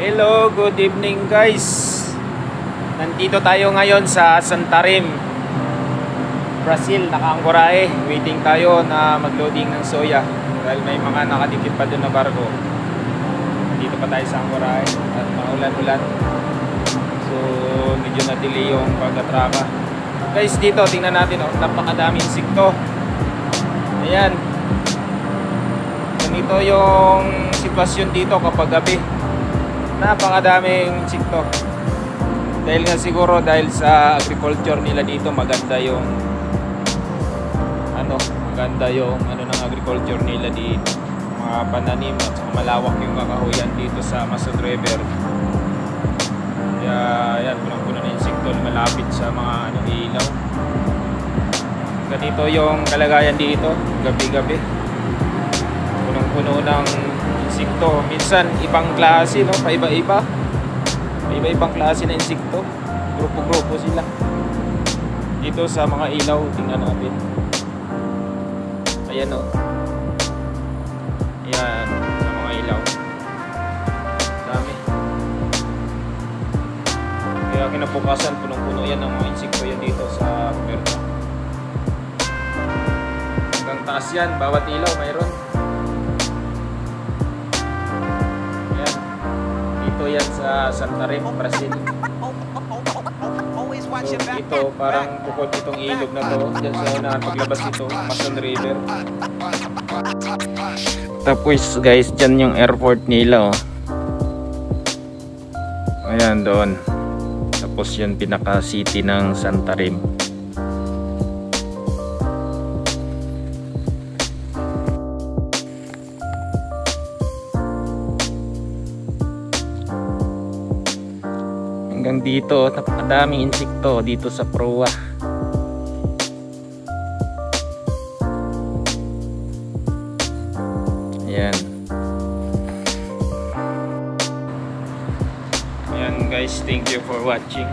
Hello, good evening guys. Nandito tayo ngayon sa Santarém, Brazil, nakaangkorahe. Waiting tayo na magloading ng soya dahil may mga nakadikit pa doon na barko. Dito pa tayo sa angkorahe at maulan-ulan. So medyo na-delay yung pag-atraka. Guys, dito tingnan natin, oh, napakadaming insekto. Ayan. Ganito yung sitwasyon dito kapag gabi. Napakadaming insekto. Dahil nga siguro dahil sa agriculture nila dito, maganda yung ng agriculture nila dito. Mga pananim at malawak yung kakahuyan dito sa Amazon River. Kaya yan, punong-puno na insekto malapit sa mga ilaw. Ganito yung kalagayan dito gabi-gabi. Punong-puno ng insekto. Minsan ibang klase, no? Paiba-iba. May iba-ibang klase na insekto. Grupo-grupo sila. Dito sa mga ilaw, tingnan natin. Ayan, no? Ayan, sa mga ilaw. Dami. Kaya kinabukasan, punong-puno yan ng mga insekto yan dito sa Puerto. Hanggang taas yan, bawat ilaw mayroon. Yan sa Santarém, Brazil. So, ito parang bukod itong ilog na to dyan sa unahan paglabas ito, Amazon River. Tapos guys, dyan yung airport nila, oh. Ayan doon. Tapos yun pinaka city ng Santarém. Hanggang dito, napakadaming insekto dito sa proa. Ayan. Ayan guys, thank you for watching.